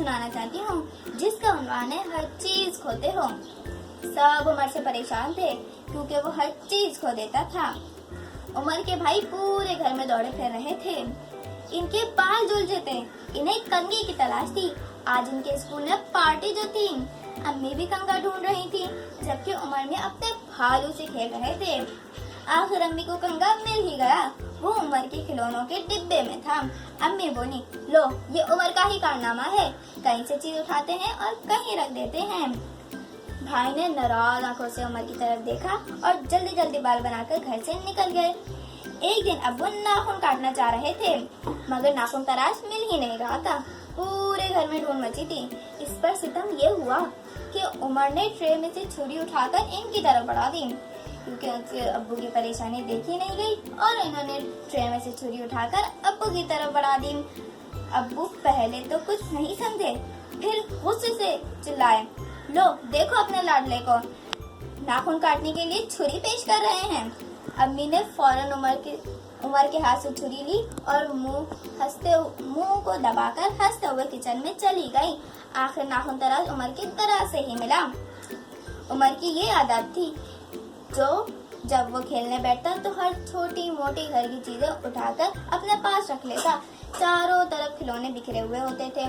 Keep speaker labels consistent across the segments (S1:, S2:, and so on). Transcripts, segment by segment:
S1: सुनाना चाहती हूँ जिसका उन्वान है हर चीज खोते हो। सब उमर से परेशान थे क्योंकि वो हर चीज खो देता था। उमर के भाई पूरे घर में दौड़े फिर रहे थे। इनके बाल झूल थे, इन्हें कंघी की तलाश थी। आज इनके स्कूल में पार्टी जो थी, अम्मी भी कंघा ढूंढ रही थी जबकि उमर में अपने भालू से खेल रहे थे। आखिर अम्मी को कंघा मिल ही गया। वो उमर के खिलौनों के डिब्बे में था। अम्मी बोली, लो ये उमर का ही कारनामा है, कहीं से चीज उठाते हैं और कहीं रख देते हैं। भाई ने नाराज आंखों से उमर की तरफ देखा और जल्दी जल्दी बाल बनाकर घर से निकल गए। एक दिन अब्बू नाखून काटना चाह रहे थे मगर नाखून तराश मिल ही नहीं रहा था। पूरे घर में धूम मची थी। इस पर सितम ये हुआ कि उमर ने ट्रे में से छुरी उठाकर इनकी तरफ बढ़ा दी क्योंकि उनके अब्बू की परेशानी देखी नहीं गई और इन्होंने ट्रे में से छुरी उठाकर अब्बू की तरफ बढ़ा दी। अब्बू पहले तो कुछ नहीं समझे, फिर गुस्से से चिल्लाए, लो देखो अपने लाडले को, नाखून काटने के लिए छुरी पेश कर रहे हैं। अम्मी ने फौरन उमर के हाथ से छुरी ली और मुंह को दबाकर हंसते हुए किचन में चली गई। आखिर नाखून तराश उमर की तरह से ही मिला। उमर की ये आदत थी जो जब वो खेलने बैठता तो हर छोटी मोटी घर की चीजें उठाकर अपने पास रख लेता। चारों तरफ खिलौने बिखरे हुए होते थे।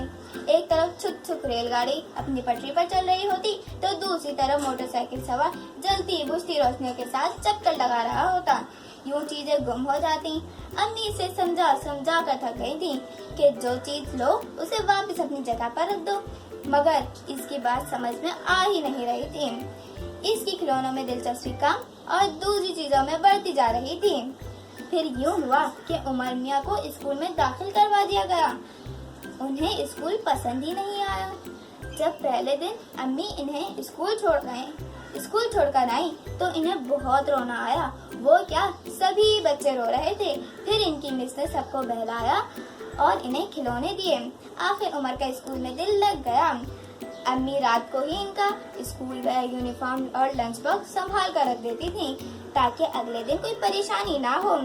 S1: एक तरफ छुक छुक रेलगाड़ी अपनी पटरी पर चल रही होती तो दूसरी तरफ मोटरसाइकिल सवार जलती बुझती रोशनियों के साथ चक्कर लगा रहा होता। यूं चीजें गुम हो जाती। अम्मी इसे समझा समझा कर थक गई थी कि जो चीज लो उसे वापस अपनी जगह पर रख दो, मगर इसकी बात समझ में आ ही नहीं रही थी। इसकी खिलौनों में दिलचस्पी कम और दूसरी चीजों में बढ़ती जा रही थी। फिर यूं हुआ कि उमर मियाँ को स्कूल में दाखिल करवा दिया गया। उन्हें स्कूल पसंद ही नहीं आया। जब पहले दिन अम्मी इन्हें स्कूल छोड़कर आई तो इन्हें बहुत रोना आया। वो क्या, सभी बच्चे रो रहे थे। फिर इनकी मिस ने सबको बहलाया और इन्हें खिलौने दिए। आखिर उमर का स्कूल में दिल लग गया। अम्मी रात को ही इनका स्कूल बैग, यूनिफॉर्म और लंच बॉक्स संभाल कर रख देती थी ताकि अगले दिन कोई परेशानी ना हो।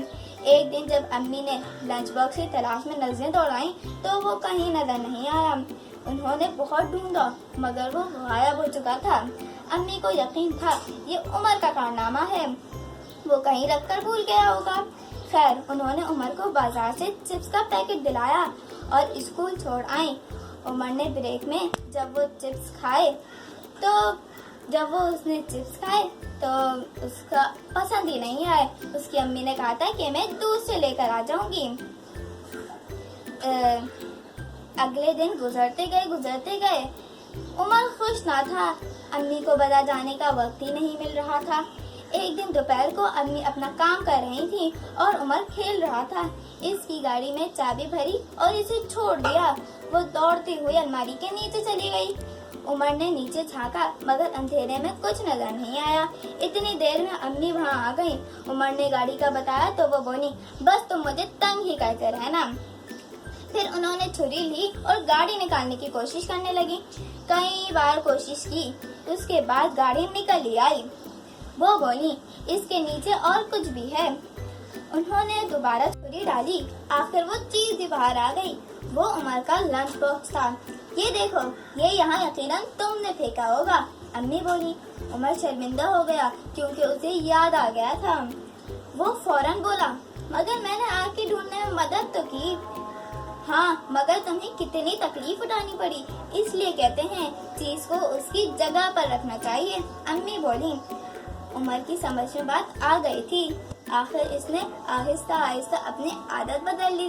S1: एक दिन जब अम्मी ने लंच बॉक्स की तलाश में नजरें दौड़ाई तो वो कहीं नजर नहीं आया। उन्होंने बहुत ढूंढा मगर वो गायब हो चुका था। अम्मी को यकीन था ये उमर का कारनामा है, वो कहीं रखकर भूल गया होगा। खैर, उन्होंने उमर को बाजार से चिप्स का पैकेट दिलाया और स्कूल छोड़ आई। उमर ने ब्रेक में जब वो चिप्स खाए तो उसका पसंद ही नहीं आए। उसकी अम्मी ने कहा था कि मैं दूध से लेकर आ जाऊंगी। अगले दिन गुजरते गए। उमर खुश ना था। अम्मी को बाजार जाने का वक्त ही नहीं मिल रहा था। एक दिन दोपहर को अम्मी अपना काम कर रही थी और उमर खेल रहा था। इसकी गाड़ी में चाबी भरी और इसे छोड़ दिया। वो दौड़ती हुई अलमारी के नीचे चली गई। उमर ने नीचे झांका मगर अंधेरे में कुछ नजर नहीं आया। इतनी देर में अम्मी वहाँ आ गई। उमर ने गाड़ी का बताया तो वो बोली, बस तुम मुझे तंग ही करते रहना। फिर उन्होंने छुरी ली और गाड़ी निकालने की कोशिश करने लगी। कई बार कोशिश की, उसके बाद गाड़ी निकल ही आई। वो बोली, इसके नीचे और कुछ भी है। उन्होंने दोबारा छुरी डाली। आखिर वो चीज ही बाहर आ गई। वो उमर का लंच बॉक्स था। ये देखो, ये यहाँ यकीनन तुमने फेंका होगा, अम्मी बोली। उमर शर्मिंदा हो गया क्योंकि उसे याद आ गया था। वो फौरन बोला, मगर मैंने आपकी ढूंढने में मदद तो की। हाँ, मगर तुम्हें कितनी तकलीफ उठानी पड़ी, इसलिए कहते हैं चीज को उसकी जगह पर रखना चाहिए, अम्मी बोली। उमर की समझ में बात आ गई थी। आखिर इसने आहिस्ता आहिस्ता अपनी आदत बदल ली।